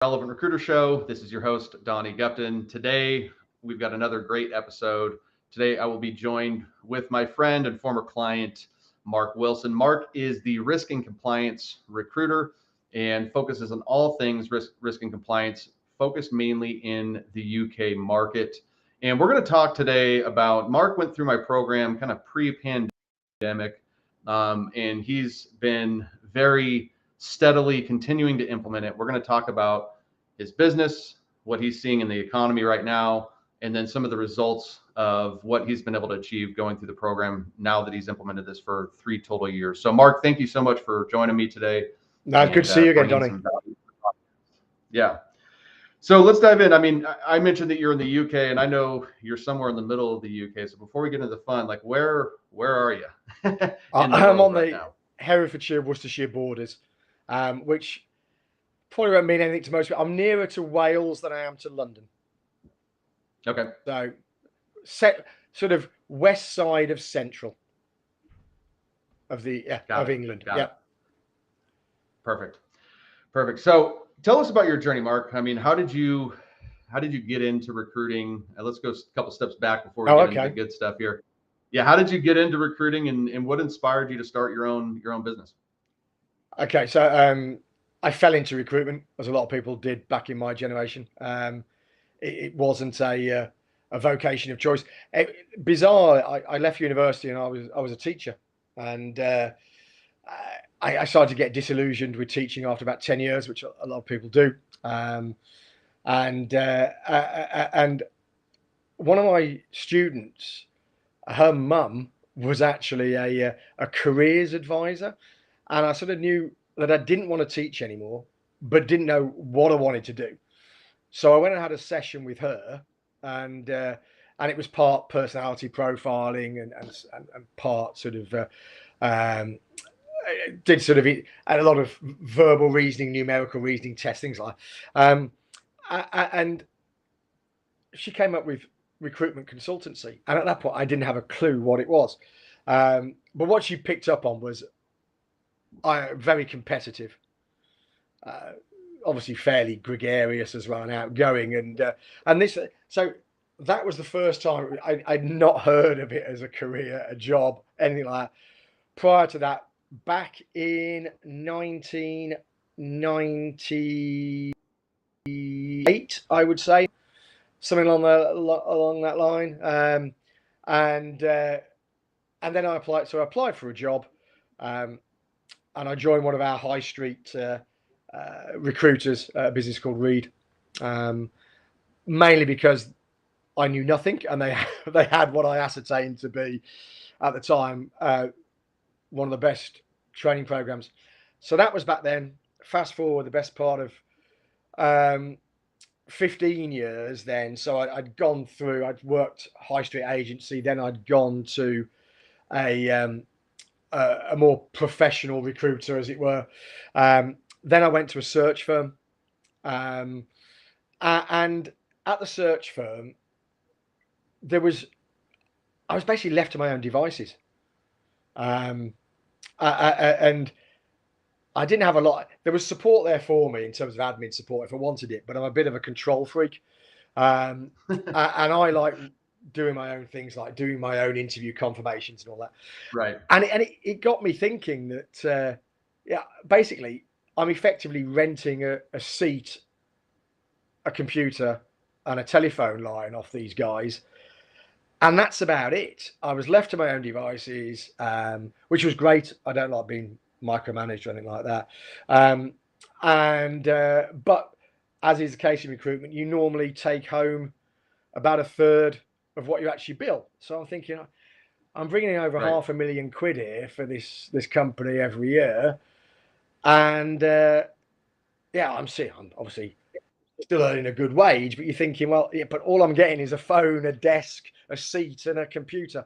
Relevant Recruiter Show. This is your host, Donnie Gupton. Today, we've got another great episode. Today, I will be joined with my friend and former client, Mark Wilson. Mark is the risk and compliance recruiter and focuses on all things risk and compliance, focused mainly in the UK market. And we're going to talk today about Mark went through my program kind of pre-pandemic, and he's been very steadily continuing to implement it. We're going to talk about his business, what he's seeing in the economy right now, and then some of the results of what he's been able to achieve going through the program now that he's implemented this for 3 total years. So, Mark, thank you so much for joining me today. No, good to see you again, Donnie. Yeah. So let's dive in. I mean, I mentioned that you're in the UK, and I know you're somewhere in the middle of the UK. So before we get into the fun, like where are you? I'm on the Herefordshire, Worcestershire borders, which probably won't mean anything to most people. I'm nearer to Wales than I am to London. Okay. So, sort of west side of central of England. Yeah. Perfect. So tell us about your journey, Mark. I mean, how did you get into recruiting? Let's go a couple steps back before we get into the good stuff here. Yeah, how did you get into recruiting, and what inspired you to start your own business? Okay, so I fell into recruitment, as a lot of people did back in my generation. It wasn't a vocation of choice. Bizarre. I left university and I was a teacher, and I started to get disillusioned with teaching after about 10 years, which a lot of people do. And one of my students, her mum was actually a careers advisor, and I sort of knew that I didn't want to teach anymore, but didn't know what I wanted to do. So I went and had a session with her, and it was part personality profiling and part sort of did sort of and a lot of verbal reasoning, numerical reasoning tests, things like that. And she came up with recruitment consultancy, and at that point I didn't have a clue what it was. But what she picked up on was very competitive, obviously fairly gregarious as well and outgoing, and this. So that was the first time I'd not heard of it as a career, a job, anything like that. Prior to that, back in 1998, I would say, something along that line, and then I applied. So I applied for a job, and I joined one of our high street recruiters, a business called Reed, mainly because I knew nothing, and they had what I ascertained to be at the time one of the best training programs. So that was back then. Fast forward the best part of 15 years then. So I'd gone through, I'd worked high street agency, then I'd gone to a more professional recruiter, as it were. Then I went to a search firm, and at the search firm, I was basically left to my own devices. And I didn't have a lot. There was support there for me in terms of admin support if I wanted it, but I'm a bit of a control freak, and I like doing my own things, like doing my own interview confirmations and all that. Right. And it got me thinking that basically I'm effectively renting a seat, a computer, and a telephone line off these guys. And that's about it. I was left to my own devices, which was great. I don't like being micromanaged or anything like that. But as is the case in recruitment, you normally take home about a third of what you actually bill. So I'm thinking, I'm bringing in over £500,000 here for this company every year. And I'm obviously still earning a good wage, but you're thinking, well, yeah, but all I'm getting is a phone, a desk, a seat, and a computer.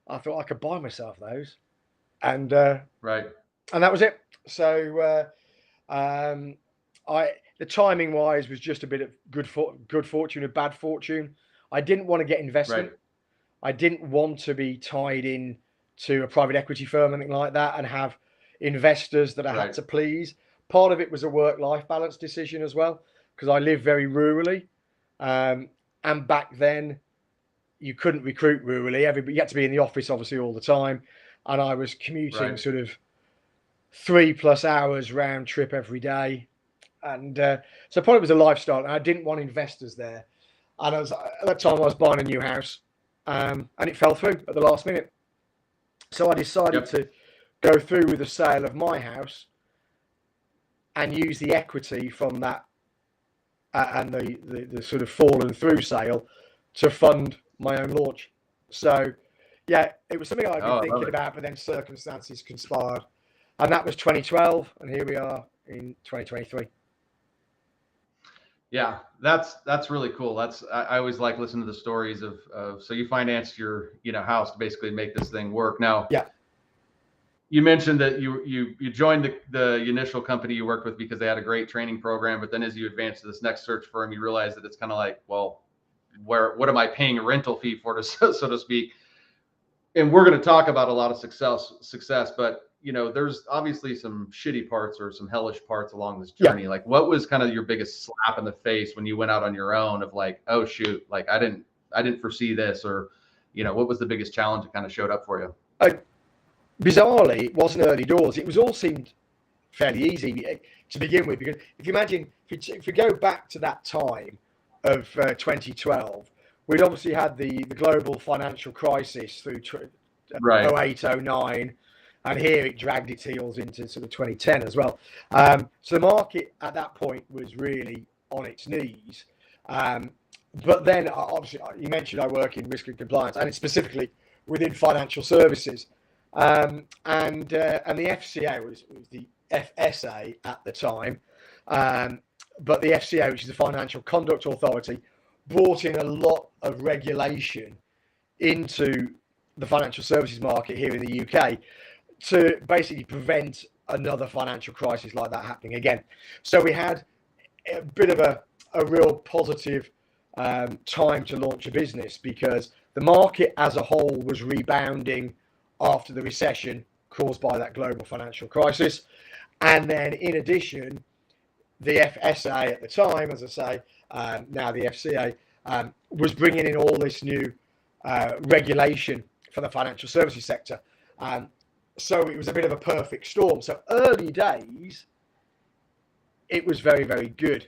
I thought I could buy myself those, and that was it. So the timing wise was just a bit of good fortune and bad fortune. I didn't want to get investment. I didn't want to be tied in to a private equity firm, anything like that, and have investors that I had to please. Part of it was a work-life balance decision as well. because I live very rurally. And back then, you couldn't recruit rurally. You had to be in the office, obviously, all the time. And I was commuting sort of 3+ hours round trip every day. And so probably it was a lifestyle. And I didn't want investors there. And at that time, I was buying a new house. And it fell through at the last minute. So I decided to go through with the sale of my house and use the equity from that and the sort of fallen through sale to fund my own launch. So yeah, it was something I'd been thinking about, but then circumstances conspired. And that was 2012, and here we are in 2023. Yeah, that's really cool. I always like listening to the stories of so you financed your house to basically make this thing work. Now, you mentioned that you joined the initial company you worked with because they had a great training program, but then as you advance to this next search firm, you realize that it's kind of like, well, what am I paying a rental fee for, so to speak? And we're going to talk about a lot of success, but there's obviously some shitty parts or some hellish parts along this journey. Like, what was kind of your biggest slap in the face when you went out on your own of like, oh shoot, like I didn't foresee this, or what was the biggest challenge that kind of showed up for you? Bizarrely, it wasn't early doors. It was all seemed fairly easy to begin with, because if you imagine, if you go back to that time of 2012, we'd obviously had the global financial crisis through 08, 09, and here it dragged its heels into sort of 2010 as well. So the market at that point was really on its knees. But then, obviously, you mentioned I work in risk and compliance, and it's specifically within financial services. And the FCA was the FSA at the time. But the FCA, which is the Financial Conduct Authority, brought in a lot of regulation into the financial services market here in the UK to basically prevent another financial crisis like that happening again. So we had a bit of a real positive time to launch a business, because the market as a whole was rebounding after the recession caused by that global financial crisis. And then in addition, the FSA at the time, as I say, now the FCA, was bringing in all this new regulation for the financial services sector. So it was a bit of a perfect storm. So early days, it was very, very good.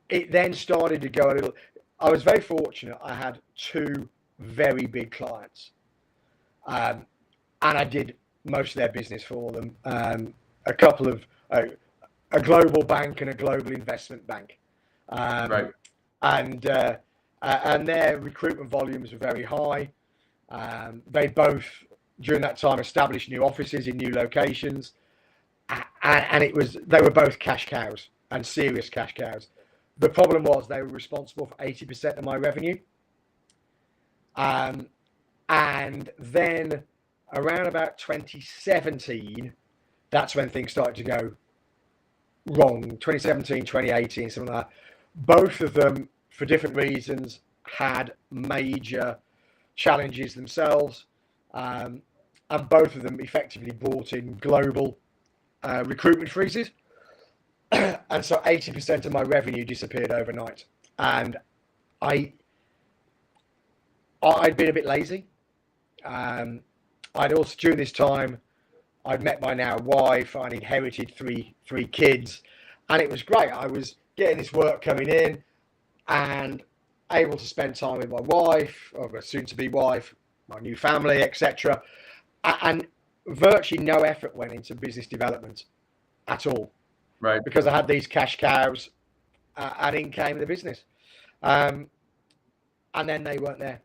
It then started to go a little. I was very fortunate. I had 2 very big clients. And I did most of their business for them. A couple of a global bank and a global investment bank, and their recruitment volumes were very high. They both, during that time, established new offices in new locations, and they were both cash cows, and serious cash cows. The problem was they were responsible for 80% of my revenue. And then around about 2017, that's when things started to go wrong. 2017, 2018, something like that. Both of them, for different reasons, had major challenges themselves. And both of them effectively brought in global recruitment freezes. And so 80% of my revenue disappeared overnight. And I'd been a bit lazy. I'd also, during this time, I'd met my now wife. I'd inherited three kids, and it was great. I was getting this work coming in and able to spend time with my wife, or my soon-to-be wife, my new family, etc. And virtually no effort went into business development at all. Right. Because I had these cash cows, and in came the business. And then they weren't there.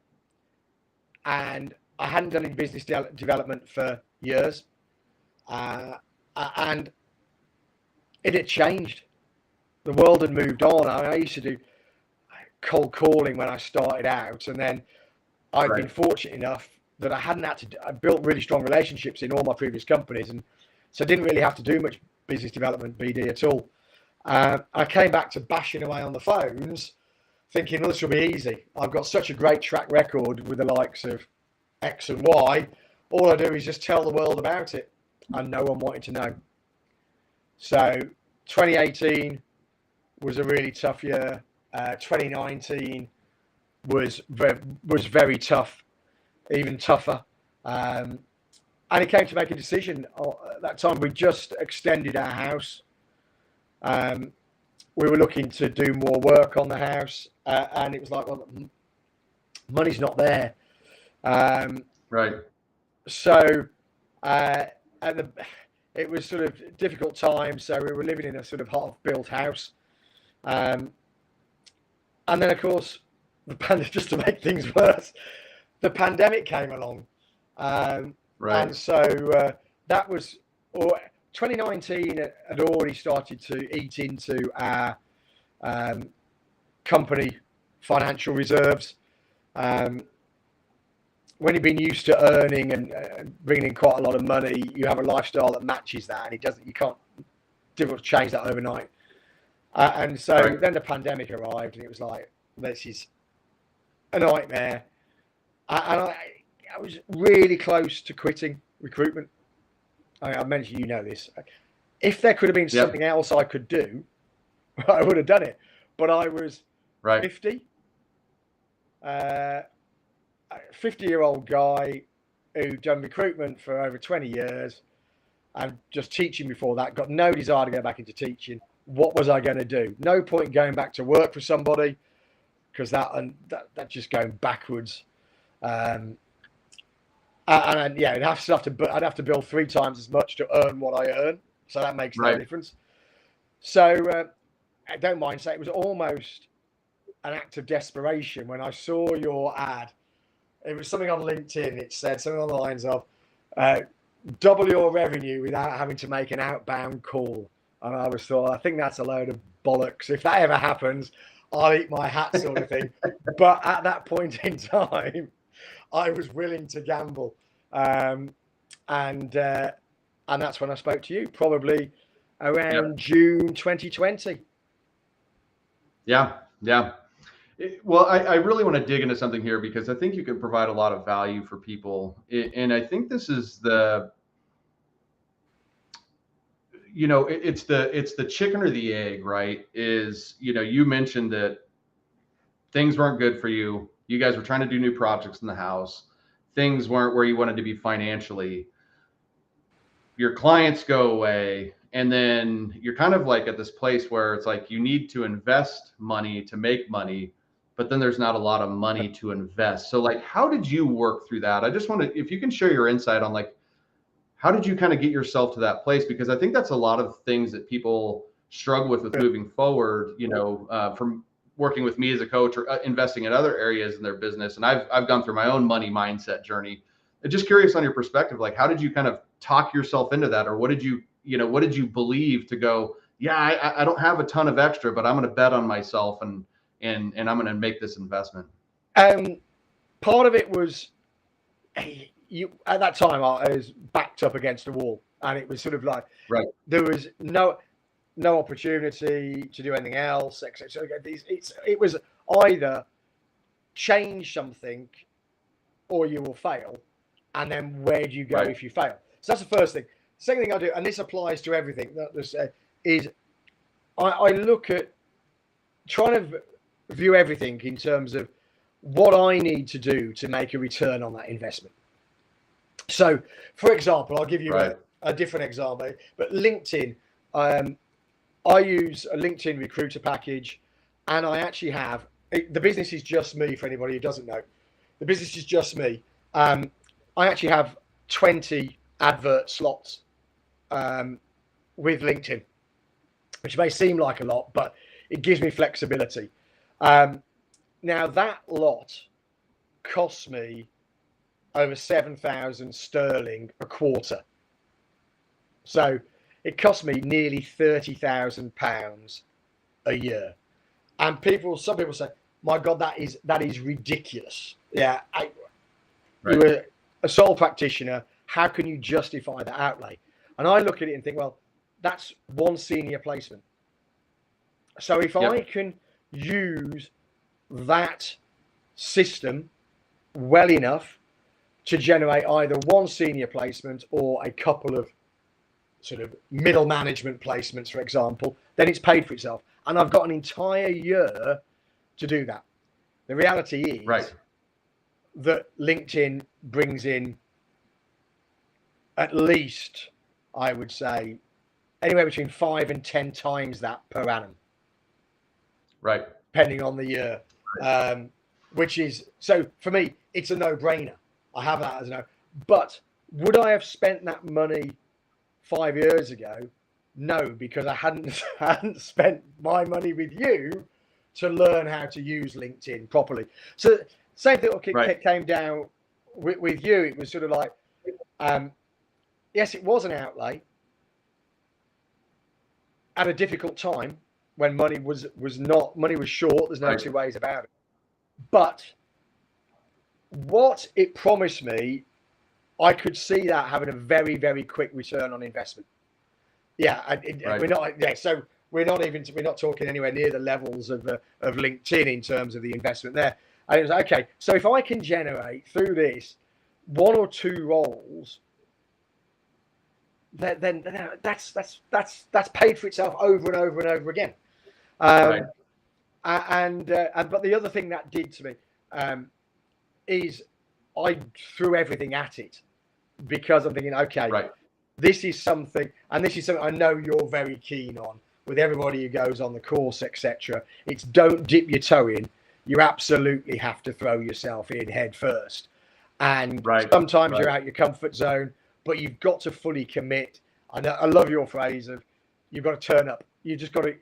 And I hadn't done any business development for years. And it had changed. The world had moved on. I used to do cold calling when I started out, and then I'd been fortunate enough that I built really strong relationships in all my previous companies, and so I didn't really have to do much business development BD at all. I came back to bashing away on the phones, thinking, well, this will be easy. I've got such a great track record with the likes of X and Y. All I do is just tell the world about it, and no one wanted to know. So 2018, was a really tough year. 2019 was very tough, even tougher. And it came to make a decision. At that time, we just extended our house. We were looking to do more work on the house, and it was like, well, money's not there. Right. So, it was sort of difficult time. So we were living in a sort of half-built house, and then of course, just to make things worse, the pandemic came along. Right. And so that was, or 2019 had already started to eat into our company financial reserves. When you've been used to earning and bringing in quite a lot of money, you have a lifestyle that matches that, and you can't difficult to change that overnight. And so then the pandemic arrived, and it was like, this is a nightmare. And I was really close to quitting recruitment. I mentioned, you know this. If there could have been something else I could do, I would have done it. But I was 50. 50-year-old guy who'd done recruitment for over 20 years and just teaching before that, got no desire to go back into teaching. What was I going to do? No point in going back to work for somebody, because that's just going backwards. And I'd have to bill 3 times as much to earn what I earn. So that makes no difference. So I don't mind saying it was almost an act of desperation when I saw your ad. It was something on LinkedIn. It said something on the lines of double your revenue without having to make an outbound call. And I I think that's a load of bollocks. If that ever happens, I'll eat my hat, sort of thing. But at that point in time, I was willing to gamble. And that's when I spoke to you, probably around June 2020. Yeah. Well, I really want to dig into something here, because I think you can provide a lot of value for people. And I think this is it's the chicken or the egg, right? You mentioned that things weren't good for you. You guys were trying to do new projects in the house. Things weren't where you wanted to be financially. Your clients go away. And then you're kind of like at this place where it's like you need to invest money to make money, but then there's not a lot of money to invest. So like, how did you work through that? I just want to, if you can share your insight on like, how did you kind of get yourself to that place? Because I think that's a lot of things that people struggle with moving forward, from working with me as a coach or investing in other areas in their business. And I've gone through my own money mindset journey. I'm just curious on your perspective, like how did you kind of talk yourself into that? Or what did you believe to go, I don't have a ton of extra, but I'm going to bet on myself and I'm going to make this investment? Part of it was, at that time I was backed up against the wall, and it was sort of like, there was no opportunity to do anything else, etc. It was either change something or you will fail. And then where do you go if you fail? So that's the first thing. Second thing I do, and this applies to everything, is I look at trying to view everything in terms of what I need to do to make a return on that investment. So, for example, I'll give you a different example, but LinkedIn, I use a LinkedIn recruiter package, and I actually have, the business is just me, for anybody who doesn't know. The business is just me. I actually have 20 advert slots with LinkedIn, which may seem like a lot, but it gives me flexibility. Now that lot costs me over 7,000 sterling a quarter. So it cost me nearly £30,000 a year. And some people say, my God, that is ridiculous. Yeah. You were a sole practitioner. How can you justify that outlay? And I look at it and think, well, that's one senior placement. So if I can use that system well enough to generate either one senior placement or a couple of sort of middle management placements, for example, then it's paid for itself. And I've got an entire year to do that. The reality is that LinkedIn brings in at least, I would say, anywhere between 5 and 10 times that per annum. Right. Depending on the year. Which is, so for me, it's a no-brainer. I have that as a no. But would I have spent that money 5 years ago? No, because I hadn't spent my money with you to learn how to use LinkedIn properly. So same thing came down with you. It was sort of like, yes, it was an outlay at a difficult time when money was short. There's no two ways about it. But what it promised me, I could see that having a very, very quick return on investment. Yeah, we're not. Yeah, so we're not talking anywhere near the levels of LinkedIn in terms of the investment there. And it was okay. So if I can generate through this 1 or 2 roles, then that's paid for itself over and over and over again. But the other thing that did to me is I threw everything at it because I'm thinking, okay, this is something I know you're very keen on with everybody who goes on the course, etc. It's don't dip your toe in. You absolutely have to throw yourself in head first. And sometimes you're out your comfort zone, but you've got to fully commit. I love your phrase of you've got to turn up. You just got to,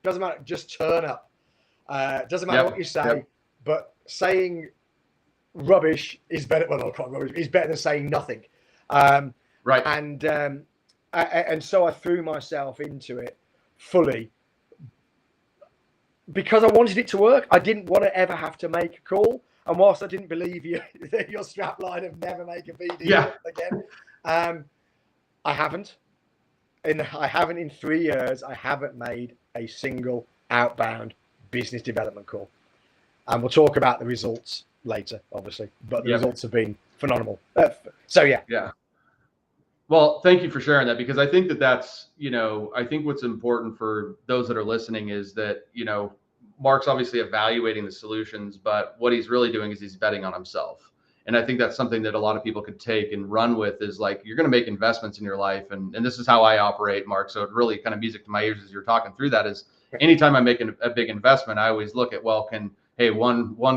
doesn't matter, just turn up. Doesn't matter what you say, but saying rubbish is better. Well, not quite rubbish. Is better than saying nothing. And so I threw myself into it fully because I wanted it to work. I didn't want to ever have to make a call. And whilst I didn't believe your strapline of never make a BD again, I haven't. In 3 years, I haven't made a single outbound business development call. And we'll talk about the results later, obviously. But the results have been phenomenal. Yeah. Well, thank you for sharing that, because I think that's, I think what's important for those that are listening is that, Mark's obviously evaluating the solutions, but what he's really doing is he's betting on himself. And I think that's something that a lot of people could take and run with, is like, you're going to make investments in your life. And this is how I operate, Mark. So it really kind of music to my ears as you're talking through that is anytime I'm making a big investment, I always look at, one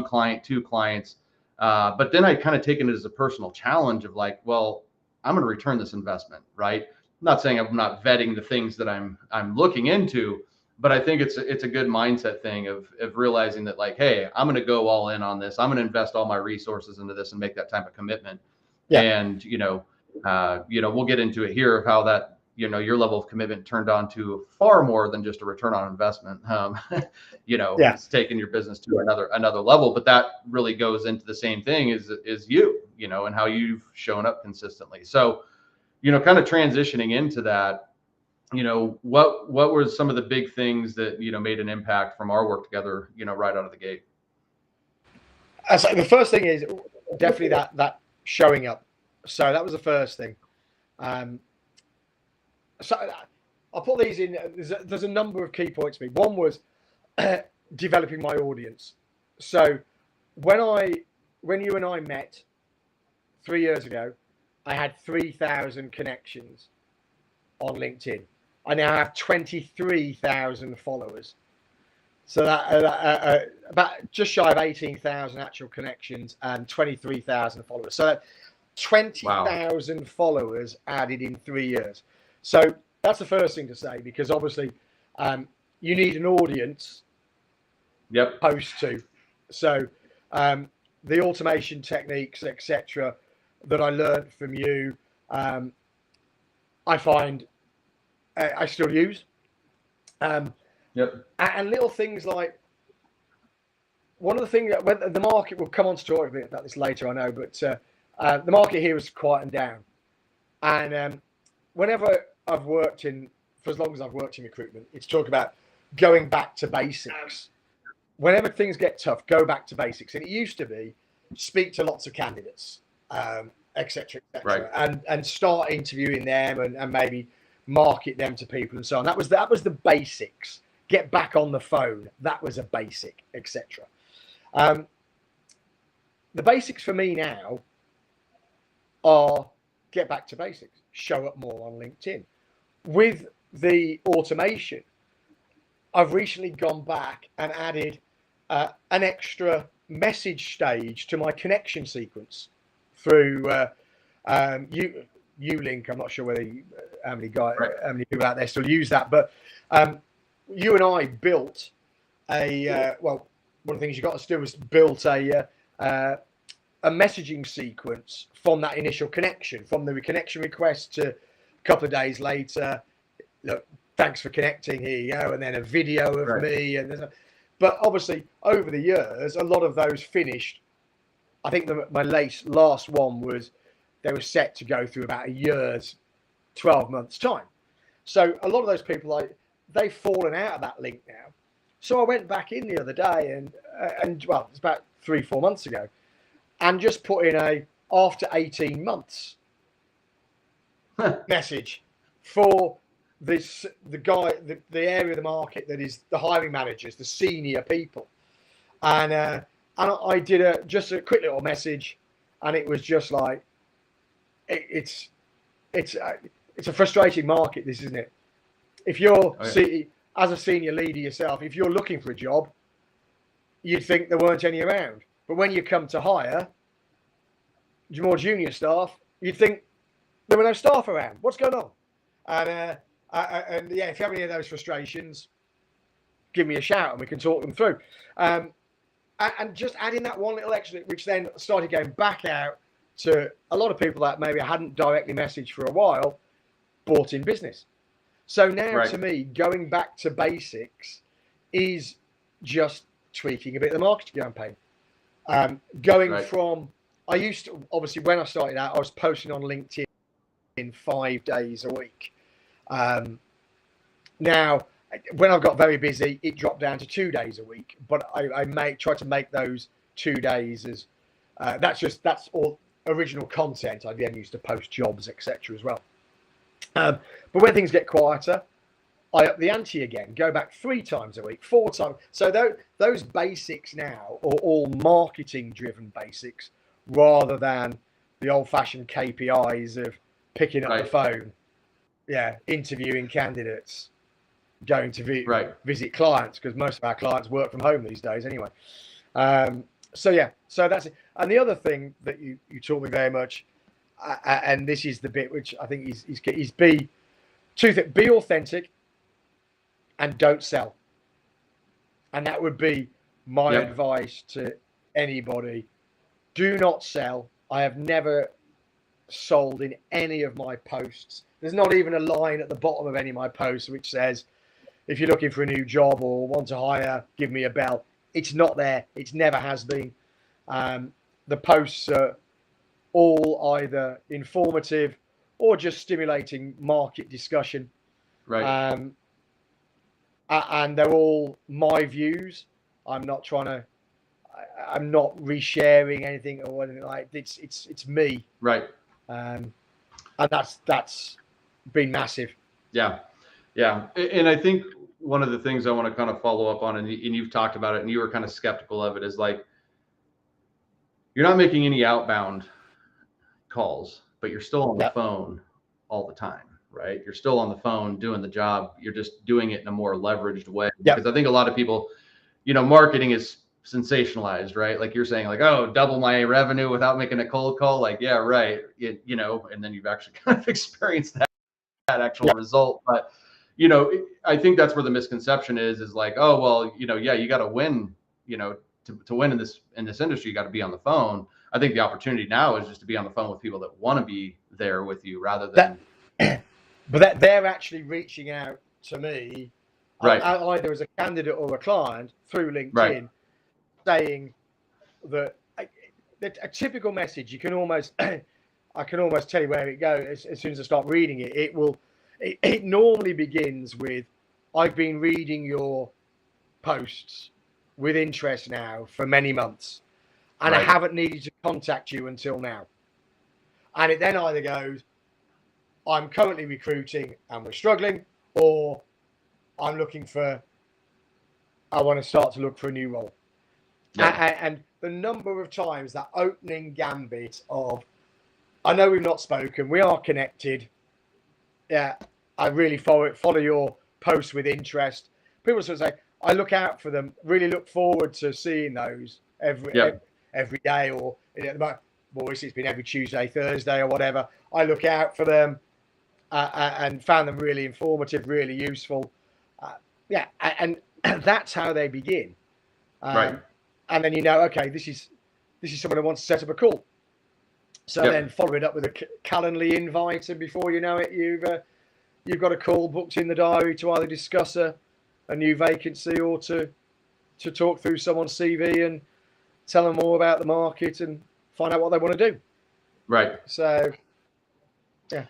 client, 2 clients. But then I kind of take it as a personal challenge of like, well, I'm going to return this investment, right? I'm not saying I'm not vetting the things that I'm looking into, but I think it's a good mindset thing of realizing that, like, hey, I'm going to go all in on this. I'm going to invest all my resources into this and make that type of commitment. Yeah. And, we'll get into it here of how that, your level of commitment turned on to far more than just a return on investment. It's taking your business to another level, but that really goes into the same thing is you, and how you've shown up consistently. So, kind of transitioning into that, what were some of the big things that, made an impact from our work together, right out of the gate? So the first thing is definitely that showing up. So that was the first thing. So I'll put these in. There's a number of key points for me. One was developing my audience. So when you and I met 3 years ago, I had 3,000 connections on LinkedIn. I now have 23,000 followers. So that about just shy of 18,000 actual connections and 23,000 followers. So that 20,000 followers added in 3 years. So that's the first thing to say, because obviously you need an audience post to. So the automation techniques, etc., that I learned from you, I find I still use. And little things like, one of the things that when the market, will come on to talk a bit about this later, I know, but the market here has quietened down. And whenever I've worked for as long as I've worked in recruitment, it's talk about going back to basics. Whenever things get tough, go back to basics. And it used to be speak to lots of candidates, et cetera, and start interviewing them and maybe market them to people and so on. That was the basics. get back on the phone. That was a basic, etc. The basics for me now are get back to basics, show up more on LinkedIn. With the automation, I've recently gone back and added an extra message stage to my connection sequence through Ulink. I'm not sure whether how many people out there still use that, but you and I built one of the things you got to do was built a messaging sequence from that initial connection, from the connection request to a couple of days later. Look, thanks for connecting. Here you go, and then a video of me. But obviously, over the years, a lot of those finished. I think my last one was they were set to go through about a year's, 12 months time. So a lot of those people, they've fallen out of that link now. So I went back in the other day and well, it's about 3-4 months ago, and just put in a after 18 months message for the area of the market that is the hiring managers, the senior people, and I did just a quick little message, and it was just like it's a frustrating market, this, isn't it? If you're as a senior leader yourself, if you're looking for a job, you'd think there weren't any around. But when you come to hire more junior staff, you'd think there were no staff around. What's going on? And yeah, if you have any of those frustrations, give me a shout and we can talk them through. And just adding that one little extra, which then started going back out to a lot of people that maybe I hadn't directly messaged for a while, bought in business. So now to me, going back to basics is just tweaking a bit of the marketing campaign. Going from, I used to, obviously when I started out, I was posting on LinkedIn 5 days a week. Now, when I've got very busy, it dropped down to 2 days a week, but I try to make those 2 days as, that's all original content. I then used to post jobs, etc. as well. But when things get quieter, I up the ante again, go back 3 times a week, 4 times. So those basics now are all marketing driven basics rather than the old fashioned KPIs of picking up the phone, interviewing candidates, going to visit clients, because most of our clients work from home these days anyway. So that's it. And the other thing that you taught me very much, and this is the bit which I think is be authentic and don't sell. And that would be my advice to anybody. Do not sell. I have never sold in any of my posts. There's not even a line at the bottom of any of my posts which says, if you're looking for a new job or want to hire, give me a bell. It's not there. It never has been. The posts are all either informative or just stimulating market discussion. And they're all my views. I'm not resharing anything or anything like it. It's me. And that's been massive. Yeah. And I think one of the things I want to kind of follow up on, and you've talked about it and you were kind of skeptical of it, is like, you're not making any outbound calls, but you're still on the phone all the time, right? You're still on the phone doing the job. You're just doing it in a more leveraged way. Because I think a lot of people, marketing is sensationalized, right? Like you're saying, like, oh, double my revenue without making a cold call. Like, yeah, right. And then you've actually kind of experienced that actual result. But, I think that's where the misconception is like, oh, well, you got to win, to win in this industry, you got to be on the phone. I think the opportunity now is just to be on the phone with people that want to be there with you rather than. But they're actually reaching out to me, either as a candidate or a client through LinkedIn, saying that a typical message, you can almost, I can almost tell you where it goes as soon as I start reading it. It normally begins with, I've been reading your posts with interest now for many months, and I haven't needed to contact you until now. And it then either goes, I'm currently recruiting and we're struggling, or I'm looking for I want to start to look for a new role. Yeah. And the number of times that opening gambit of, I know we've not spoken, we are connected. Yeah, I really follow your posts with interest. People sort of say, I look out for them, really look forward to seeing those every day, or at the moment, boys, it's been every Tuesday, Thursday, or whatever. I look out for them and found them really informative, really useful. And that's how they begin. Right. And then okay, this is someone who wants to set up a call. So then follow it up with a Calendly invite, and before you know it, you've got a call booked in the diary to either discuss a new vacancy or to talk through someone's CV and tell them more about the market and find out what they want to do. Right. So, yeah.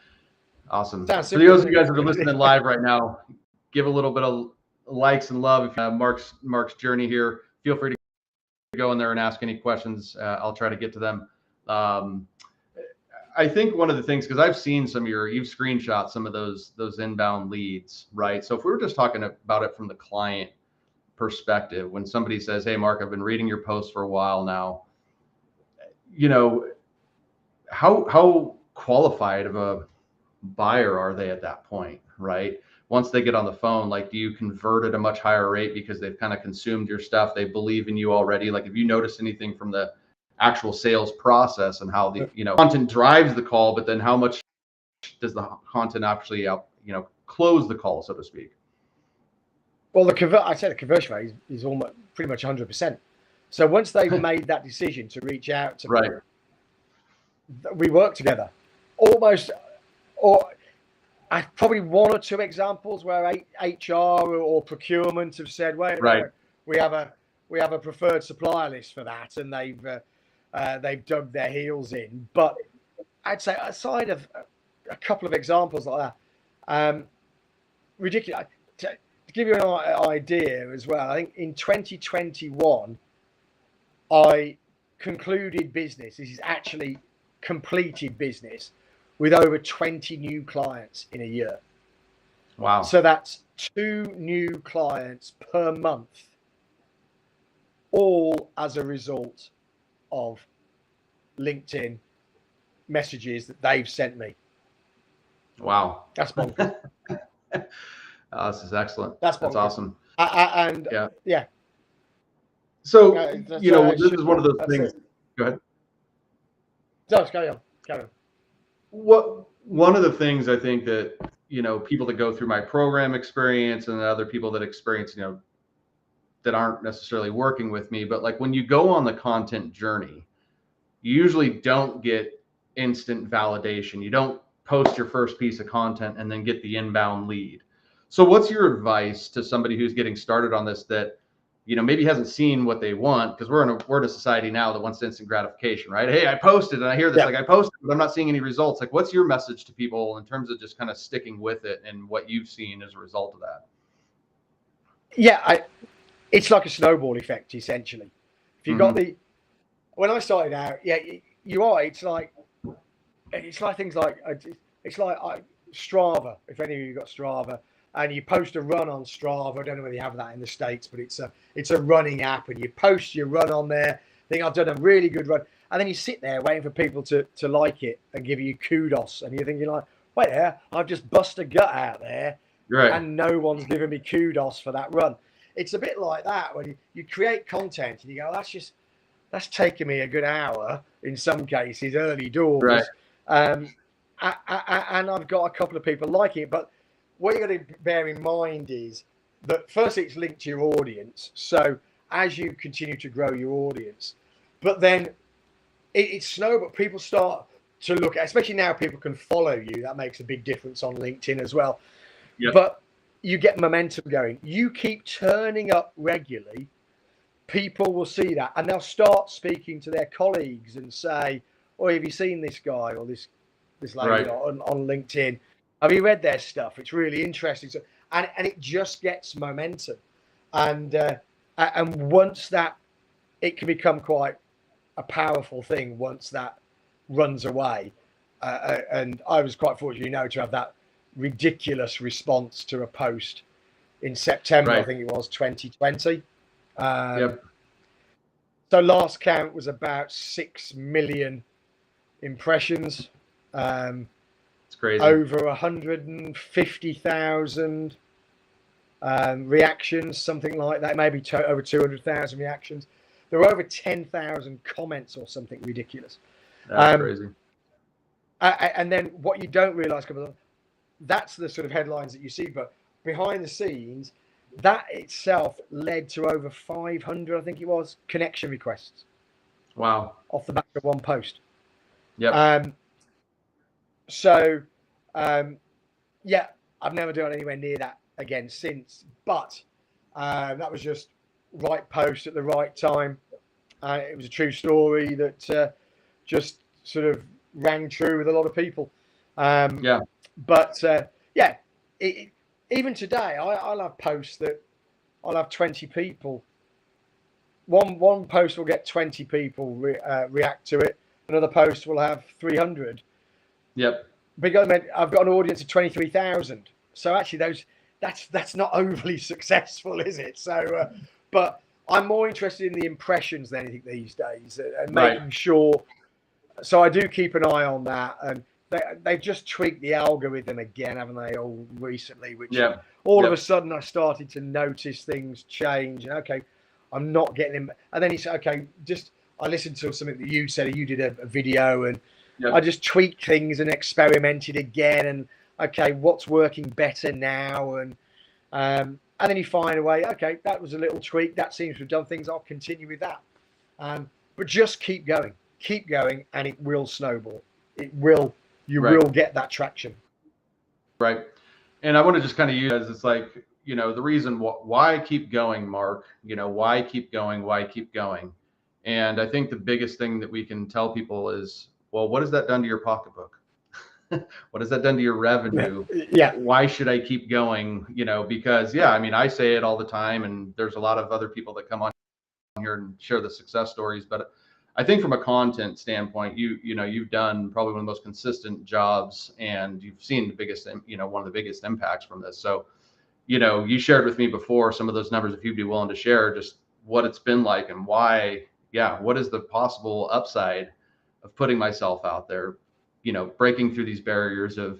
Awesome. Sounds For those of you simple, guys that are listening live right now, give a little bit of likes and love. If Mark's journey here, feel free to go in there and ask any questions. I'll try to get to them. I think one of the things, because I've seen you've screenshot some of those inbound leads, right? So if we were just talking about it from the client perspective, when somebody says, hey, Mark, I've been reading your posts for a while now, how qualified of a buyer are they at that point, right? Once they get on the phone, like, do you convert at a much higher rate because they've kind of consumed your stuff? They believe in you already. Like, if you notice anything from the actual sales process and how the content drives the call, but then how much does the content actually close the call, so to speak? Well, I say the conversion rate is almost pretty much 100%. So once they've made that decision to reach out to me, we work together. Almost, or I probably one or two examples where HR or procurement have said, "Wait, we have a preferred supplier list for that," and they've dug their heels in. But I'd say aside of a couple of examples like that, ridiculous. To give you an idea as well, I think in 2021, I concluded business. This is actually completed business with over 20 new clients in a year. Wow. So that's 2 new clients per month, all as a result of LinkedIn messages that they've sent me. Wow. That's bonkers. This is excellent. That's awesome. Yeah. So, this is one of those things. Go ahead. No, carry on. One of the things I think that, people that go through my program experience and other people that experience, that aren't necessarily working with me, but like when you go on the content journey, you usually don't get instant validation. You don't post your first piece of content and then get the inbound lead. So what's your advice to somebody who's getting started on this that, maybe hasn't seen what they want? Because we're in a society now that wants instant gratification, right? Hey, I posted and I hear this, like I posted, but I'm not seeing any results. Like, what's your message to people in terms of just kind of sticking with it and what you've seen as a result of that? Yeah, it's like a snowball effect, essentially. If you got when I started out, you are. It's like things like Strava. If any of you got Strava, and you post a run on Strava, I don't know whether you have that in the States, but it's a running app, and you post your run on there. Think I've done a really good run, and then you sit there waiting for people to like it and give you kudos, and you're thinking like, wait there, I've just bust a gut out there, and no one's giving me kudos for that run. It's a bit like that when you create content and you go, that's taken me a good hour in some cases, early doors, and I've got a couple of people liking it. But what you got to bear in mind is that first it's linked to your audience. So as you continue to grow your audience, but then it's slow, but people start to look at, especially now people can follow you. That makes a big difference on LinkedIn as well. Yep. But you get momentum going. You keep turning up regularly, people will see that and they'll start speaking to their colleagues and say, oh, have you seen this guy or this lady on LinkedIn? Have you read their stuff? It's really interesting. So, and it just gets momentum. And once that, it can become quite a powerful thing once that runs away. And I was quite fortunate, to have that ridiculous response to a post in September, I think it was 2020. Yep. So last count was about 6 million impressions, It's crazy. over 150,000 reactions, something like that, maybe over 200,000 reactions. There were over 10,000 comments or something ridiculous. That's crazy. And then what you don't realize, that's the sort of headlines that you see, but behind the scenes, that itself led to over 500, I think it was, connection requests. Wow. Off the back of one post. Yep. Yeah, I've never done anywhere near that again since, but that was just right post at the right time. It was a true story that just sort of rang true with a lot of people. Yeah. But even today, I'll have posts that I'll have 20 people. One post will get 20 people react to it. Another post will have 300. Yep. Because I've got an audience of 23,000. So actually, that's not overly successful, is it? So, but I'm more interested in the impressions than anything these days, and making sure. So I do keep an eye on that, and they've just tweaked the algorithm again, haven't they? All recently, which all of a sudden I started to notice things change. And okay, I'm not getting them. And then he said, okay, I listened to something that you said. You did a video, and I just tweaked things and experimented again. And okay, what's working better now? And then you find a way. Okay, that was a little tweak. That seems to have done things. I'll continue with that. But just keep going, and it will snowball. It will. You will get that traction. Right. And I want to just kind of use it as it's like, the reason why keep going, Mark, why keep going. And I think the biggest thing that we can tell people is, well, what has that done to your pocketbook? What has that done to your revenue? Yeah. Why should I keep going? Because I say it all the time, and there's a lot of other people that come on here and share the success stories, but I think from a content standpoint, you've done probably one of the most consistent jobs, and you've seen the biggest, one of the biggest impacts from this. So, you shared with me before some of those numbers, if you'd be willing to share just what it's been like and why, what is the possible upside of putting myself out there, breaking through these barriers of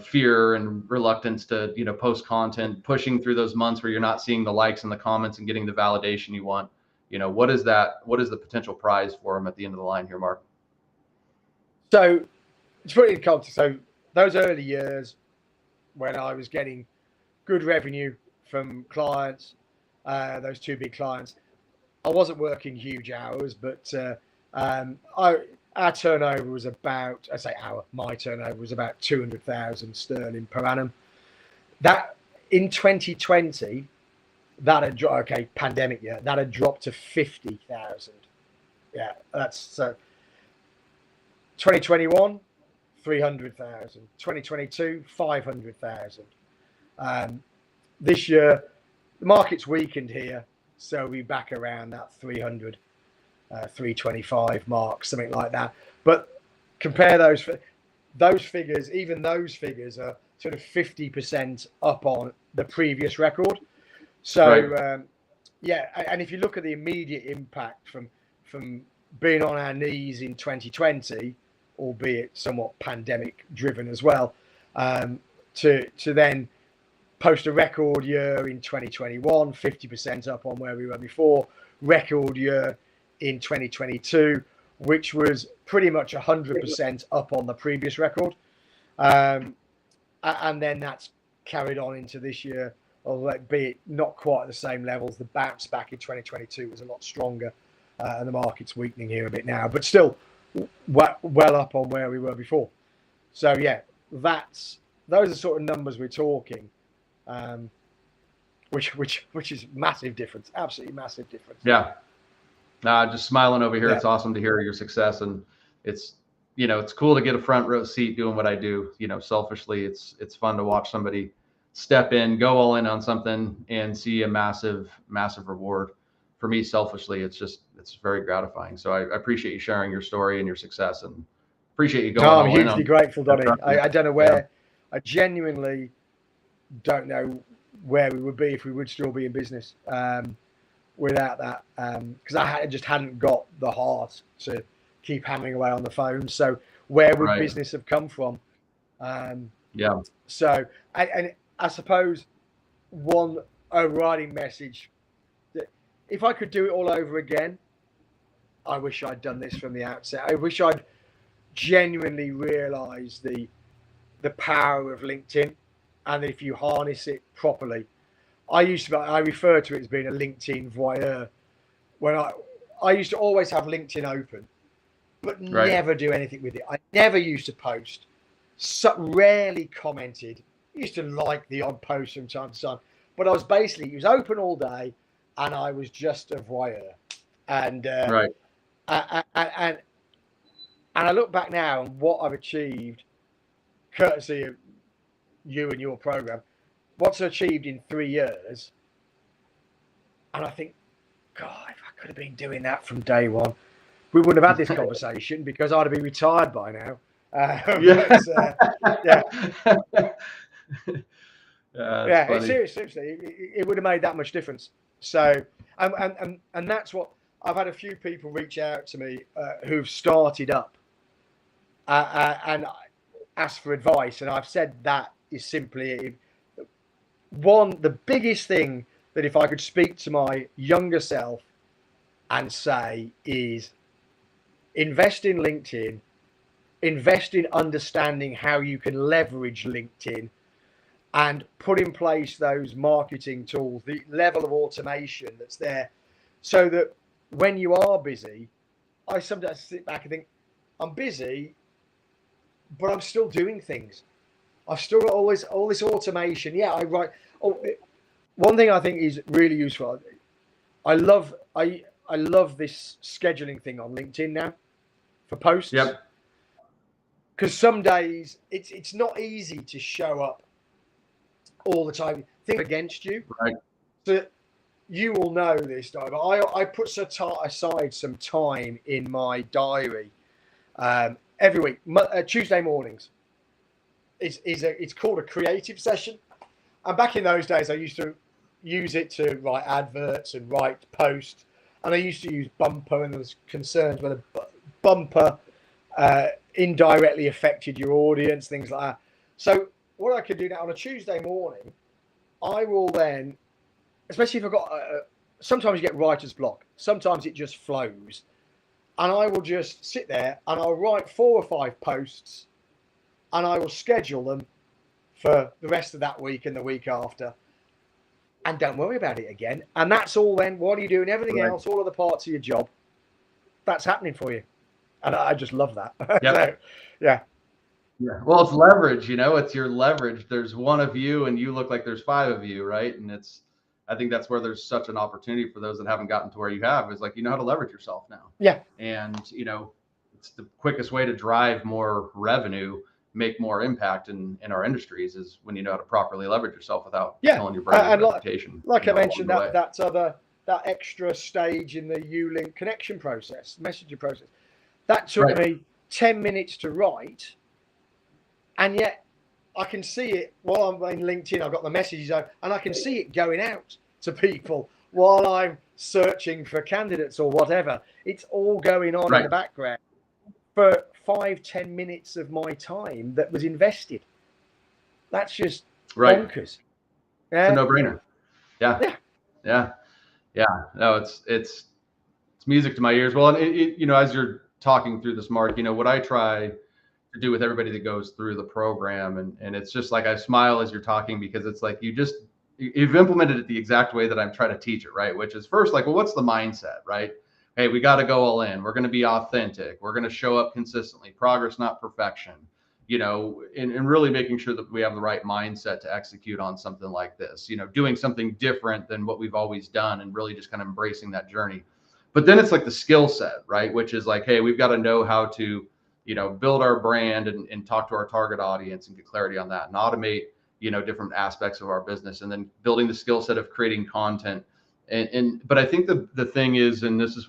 fear and reluctance to, post content, pushing through those months where you're not seeing the likes and the comments and getting the validation you want. What is the potential prize for them at the end of the line here, Mark? So it's pretty context. So those early years when I was getting good revenue from clients, those two big clients, I wasn't working huge hours, but our turnover was about, my turnover was about 200,000 sterling per annum. That in 2020, that had dropped, pandemic year, that had dropped to 50,000. Yeah, that's so. 2021, 300,000. 2022, 500,000. This year, the market's weakened here, so we're back around that 300, 325 mark, something like that. But compare those figures, even those figures are sort of 50% up on the previous record. So, and if you look at the immediate impact from being on our knees in 2020, albeit somewhat pandemic driven as well, to then post a record year in 2021, 50% up on where we were before, record year in 2022, which was pretty much 100% up on the previous record. And then that's carried on into this year. Although be it not quite at the same levels, the bounce back in 2022 was a lot stronger, and the market's weakening here a bit now, but still well up on where we were before. So those are sort of numbers we're talking, which is massive difference, absolutely massive difference. Yeah, just smiling over here. It's awesome to hear your success, and it's cool to get a front row seat doing what I do. Selfishly, it's fun to watch somebody step in, go all in on something, and see a massive reward. For me, selfishly, it's very gratifying. So I appreciate you sharing your story and your success, and appreciate you going all in. I'm hugely grateful, Donnie. I don't know where, I genuinely don't know where we would be if we would still be in business. without that, because I just hadn't got the heart to keep hammering away on the phone. So where would business have come from? Yeah. So, and I suppose one overriding message that if I could do it all over again, I wish I'd done this from the outset. I wish I'd genuinely realised the power of LinkedIn, and that if you harness it properly, I refer to it as being a LinkedIn voyeur. When I used to always have LinkedIn open, but never do anything with it. I never used to post. So rarely commented. I used to like the odd post from time to time, but it was open all day, and I was just a voyeur. And and I look back now and what I've achieved, courtesy of you and your program, what's achieved in 3 years, and I think, God, if I could have been doing that from day one, we wouldn't have had this conversation because I'd have been retired by now. Seriously, it would have made that much difference. So, and that's what I've had a few people reach out to me who've started up and asked for advice, and I've said that is simply the biggest thing that if I could speak to my younger self and say is invest in LinkedIn, invest in understanding how you can leverage LinkedIn, and put in place those marketing tools, the level of automation that's there, so that when you are busy, I sometimes sit back and think, I'm busy, but I'm still doing things. I've still got all this automation. Yeah, I write. One thing I think is really useful. I love this scheduling thing on LinkedIn now for posts. Yep. Because some days it's not easy to show up all the time. Think against you. Right. So you will know this, Di, but I put aside some time in my diary every week, Tuesday mornings. It's called a creative session. And back in those days, I used to use it to write adverts and write posts. And I used to use Bumper, and there was concerns whether Bumper indirectly affected your audience, things like that. So what I could do now on a Tuesday morning, I will then, especially if I've got, sometimes you get writer's block. Sometimes it just flows. And I will just sit there and I'll write 4 or 5 posts, and I will schedule them for the rest of that week and the week after. And don't worry about it again. And that's all then, what are you doing? Everything else, all other parts of your job, that's happening for you. And I just love that. Yep. So, yeah. Yeah. Well, it's leverage, it's your leverage. There's one of you and you look like there's 5 of you, right? And I think that's where there's such an opportunity for those that haven't gotten to where you have, is like, you know how to leverage yourself now. Yeah. And, it's the quickest way to drive more revenue, make more impact in our industries, is when you know how to properly leverage yourself without killing your brand and reputation. Like I mentioned, that extra stage in the U-Link connection process, messaging process, that took me 10 minutes to write, and yet I can see it while I'm in LinkedIn. I've got the messages on, and I can see it going out to people while I'm searching for candidates or whatever. It's all going on in the background for 5-10 minutes of my time that was invested. That's just bonkers. It's a no-brainer. Yeah. No, it's music to my ears. Well, and as you're talking through this, Mark, what I try to do with everybody that goes through the program, and it's just like I smile as you're talking, because it's like you've implemented it the exact way that I'm trying to teach it, right? Which is first, like, well, what's the mindset, right? Hey, we got to go all in. We're going to be authentic. We're going to show up consistently. Progress, not perfection. And really making sure that we have the right mindset to execute on something like this. Doing something different than what we've always done, and really just kind of embracing that journey. But then it's like the skill set, right? Which is like, hey, we've got to know how to, build our brand and talk to our target audience and get clarity on that, and automate, different aspects of our business, and then building the skill set of creating content. But I think the thing is, and this is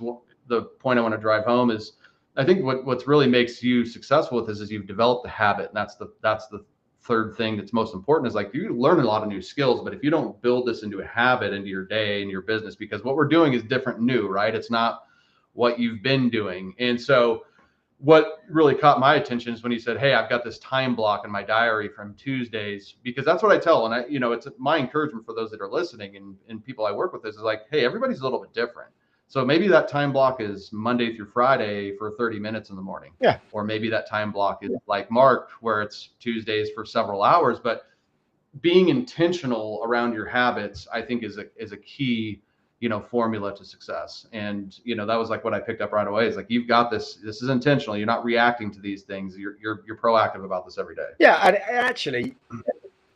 the point I want to drive home, is I think what's really makes you successful with this is you've developed a habit, and that's the third thing that's most important is like you learn a lot of new skills, but if you don't build this into a habit, into your day and your business, because what we're doing is different, new, right? It's not what you've been doing. And so what really caught my attention is when he said, hey, I've got this time block in my diary from Tuesdays, because that's what I tell. And I, it's my encouragement for those that are listening and people I work with is like, hey, everybody's a little bit different. So maybe that time block is Monday through Friday for 30 minutes in the morning. Yeah. Or maybe that time block is like Mark, where it's Tuesdays for several hours. But being intentional around your habits, I think is a key, formula to success. And, that was like what I picked up right away is like, you've got this is intentional. You're not reacting to these things. You're proactive about this every day. Yeah. And actually,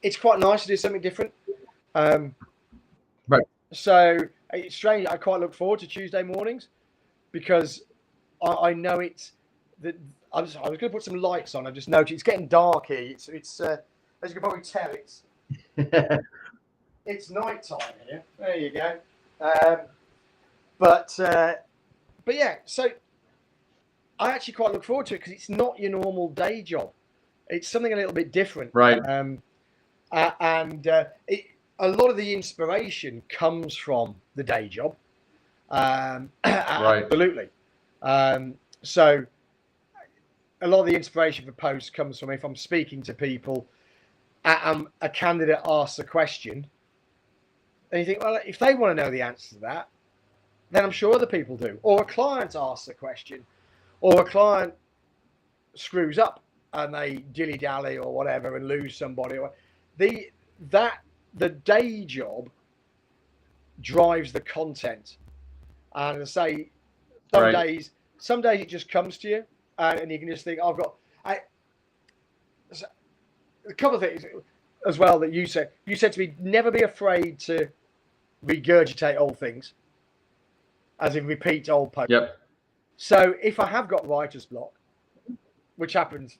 it's quite nice to do something different. Right. So it's strange. I quite look forward to Tuesday mornings because I know it's that I was going to put some lights on. I just noticed it's getting dark here. It's as you can probably tell, it's night time here. There you go. But yeah, so I actually quite look forward to it because it's not your normal day job. It's something a little bit different. Right. A lot of the inspiration comes from the day job. Right. Absolutely. So a lot of the inspiration for posts comes from if I'm speaking to people, a candidate asks a question, and you think, well, if they want to know the answer to that, then I'm sure other people do. Or a client asks a question, or a client screws up and they dilly-dally or whatever and lose somebody. The day job drives the content. And I say, some days it just comes to you, and you can just think, a couple of things as well that you said. You said to me, never be afraid to regurgitate old things, as in repeat old posts. Yep. So if I have got writer's block, which happens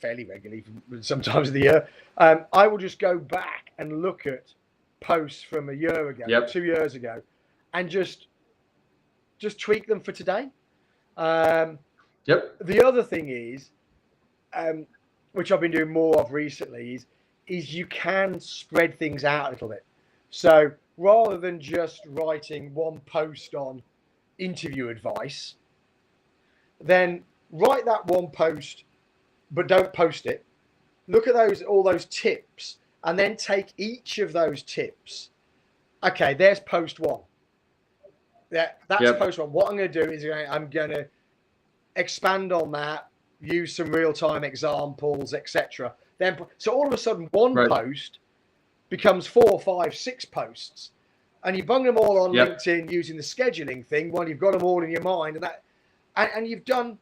fairly regularly sometimes of the year, I will just go back and look at posts from a year ago, 2 years ago, and just tweak them for today. The other thing is, which I've been doing more of recently, is you can spread things out a little bit. So rather than just writing one post on interview advice, then write that one post, but don't post it. Look at all those tips, and then take each of those tips. Okay, there's post one. That's post one. What I'm going to do is I'm going to expand on that, use some real-time examples, etc. Then, so all of a sudden, one post becomes 4, 5, 6 posts, and you bung them all on LinkedIn using the scheduling thing. Well, you've got them all in your mind, and you've done.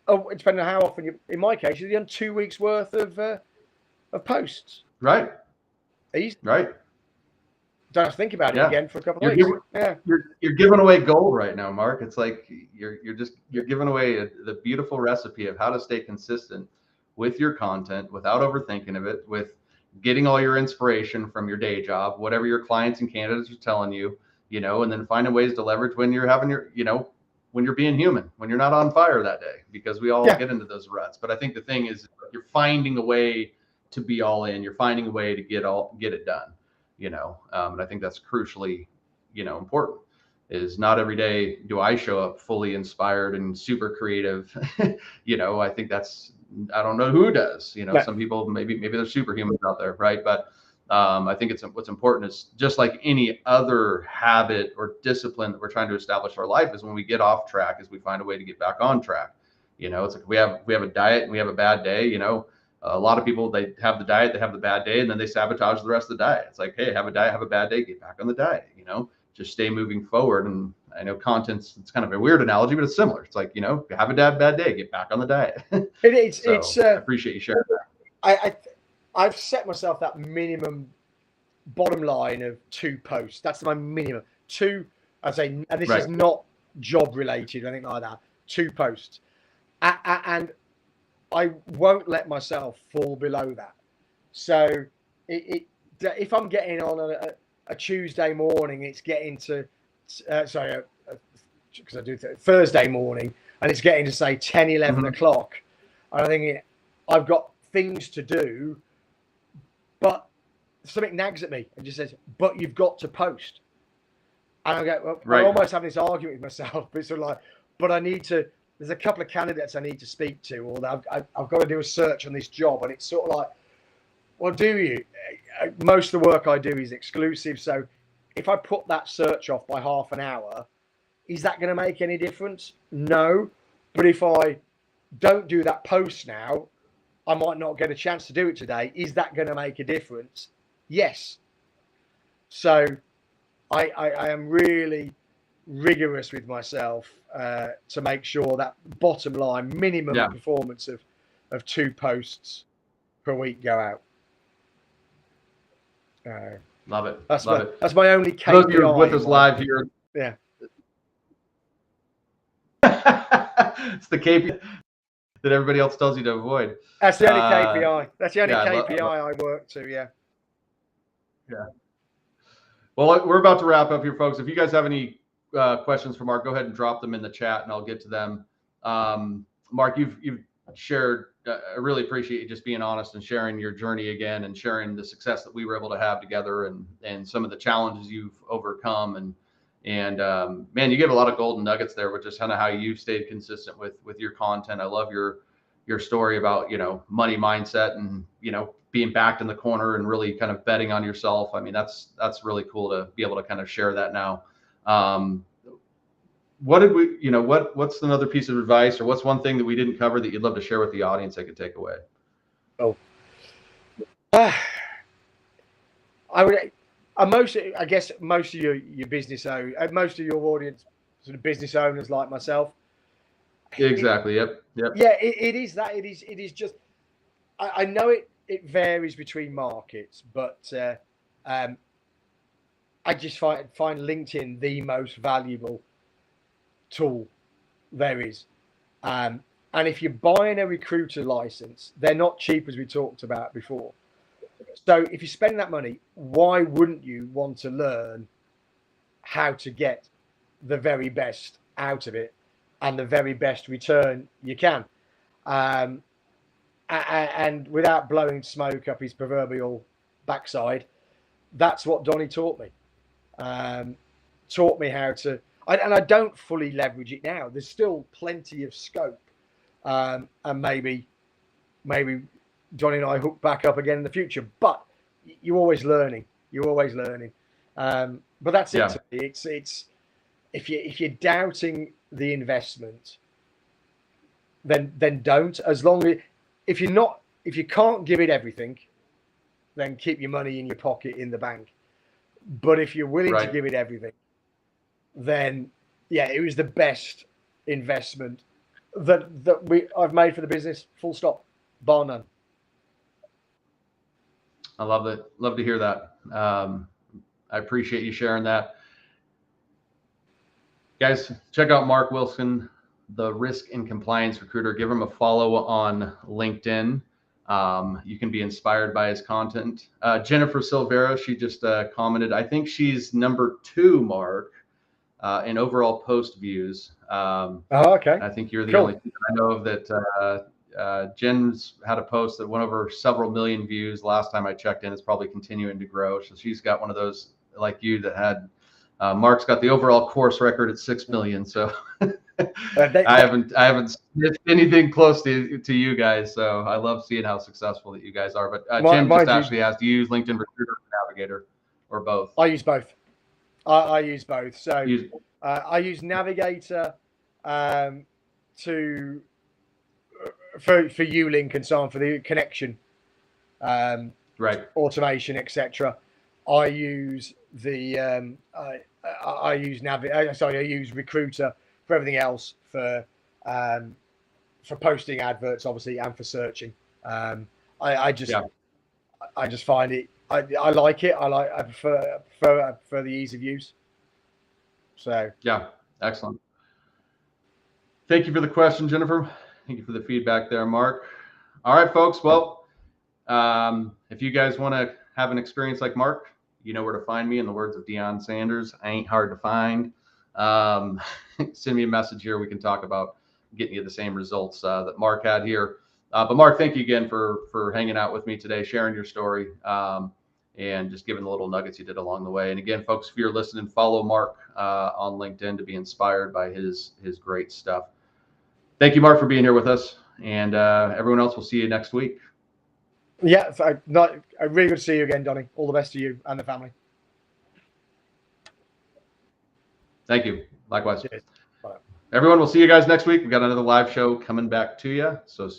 Depending on how often in my case, you've done 2 weeks worth of posts. Right. Easy. Right. Don't have to think about it again for a couple of weeks. You're giving away gold right now, Mark. It's like you're giving away the beautiful recipe of how to stay consistent with your content without overthinking of it, with getting all your inspiration from your day job, whatever your clients and candidates are telling you, and then finding ways to leverage when you're having your, when you're being human, when you're not on fire that day, because we all get into those ruts. But I think the thing is you're finding a way to be all in. You're finding a way to get it done, and I think that's crucially, important. Is not every day do I show up fully inspired and super creative. I think I don't know who does, some people, maybe they're superhumans out there. Right. But I think what's important is just like any other habit or discipline that we're trying to establish our life is when we get off track is we find a way to get back on track. It's like we have a diet and we have a bad day, a lot of people, they have the diet, they have the bad day, and then they sabotage the rest of the diet. It's like, hey, have a diet, have a bad day, get back on the diet, just stay moving forward. And I know it's kind of a weird analogy, but it's similar. It's like, have a bad day, get back on the diet. I appreciate you sharing that. I've set myself that minimum bottom line of 2 posts. That's my minimum. 2, I say, and this is not job related or anything like that. 2 posts. And I won't let myself fall below that. So if I'm getting on a Tuesday morning, it's getting to, because I do Thursday morning, and it's getting to say 10, 11 o'clock. And I think I've got things to do. but something nags at me and just says, but you've got to post. And I go, well, Right. I'm almost having this argument with myself. It's sort of like, but I need to, there's a couple of candidates I need to speak to, or I've got to do a search on this job. And it's sort of like, well, do you? Most of the work I do is exclusive. So if I put that search off by half an hour, is that going to make any difference? No. But if I don't do that post now, I might not get a chance to do it today. Is that going to make a difference? Yes. So I am really rigorous with myself to make sure that bottom line minimum performance of 2 posts per week go out. Love it. That's Love my only KPI. Those of you with us live here. Yeah. It's the KPI that everybody else tells you to avoid. That's the only KPI. That's the only KPI I work to. Yeah. Yeah. Well, we're about to wrap up here, folks. If you guys have any questions for Mark, go ahead and drop them in the chat, and I'll get to them. Mark, you've shared. I really appreciate you just being honest and sharing your journey again, and sharing the success that we were able to have together, and some of the challenges you've overcome. And man, you gave a lot of golden nuggets there, with just kind of how you stayed consistent with your content. I love your story about, money mindset and, being backed in the corner and really kind of betting on yourself. I mean, that's really cool to be able to kind of share that now. What did we, what's another piece of advice, or what's one thing that we didn't cover that you'd love to share with the audience they could take away? I guess most of your business owners, most of your audience, sort of business owners like myself. Exactly. Yep. Yeah, it is that. It is just. I know it varies between markets, but I just find LinkedIn the most valuable tool there is. And if you're buying a recruiter license, they're not cheap, as we talked about before. So if you spend that money, why wouldn't you want to learn how to get the very best out of it and the very best return you can? And without blowing smoke up his proverbial backside, that's what Donnie taught me. Taught me how to, and I don't fully leverage it now. There's still plenty of scope, and maybe Donnie and I hook back up again in the future. But you're always learning. But that's it. To me. It's if you're doubting the investment, then don't. As long as if you can't give it everything, then keep your money in your pocket in the bank. But if you're willing to give it everything, then it was the best investment that I've made for the business. Full stop, bar none. I love that. Love to hear that. I appreciate you sharing that. Guys, check out Mark Wilson, the Risk and Compliance Recruiter. Give him a follow on LinkedIn. You can be inspired by his content. Jennifer Silvera, she just commented, I think she's number 2, Mark, in overall post views. Okay. I think you're the only I know of that. Jen's had a post that went over several million views. Last time I checked in, it's probably continuing to grow. So she's got one of those like you that had, Mark's got the overall course record at 6 million. So I haven't sniffed anything close to you guys. So I love seeing how successful that you guys are. But Jen just actually asked, do you use LinkedIn Recruiter or Navigator, or both? I use both. I use both. So I use Navigator for Ulink and so on, for the connection, automation, etc. I use I use Recruiter for everything else, for posting adverts, obviously, and for searching. I just find it. I like it. I prefer the ease of use. So excellent. Thank you for the question, Jennifer. Thank you for the feedback there, Mark. All right, folks. Well, if you guys want to have an experience like Mark, you know where to find me. In the words of Deion Sanders, I ain't hard to find. Send me a message here. We can talk about getting you the same results that Mark had here. But Mark, thank you again for hanging out with me today, sharing your story, and just giving the little nuggets you did along the way. And again, folks, if you're listening, follow Mark on LinkedIn to be inspired by his great stuff. Thank you, Mark, for being here with us. And everyone else, we'll see you next week. Yeah, really good to see you again, Donnie. All the best to you and the family. Thank you. Likewise. Cheers. Bye. Everyone, we'll see you guys next week. We've got another live show coming back to you. So see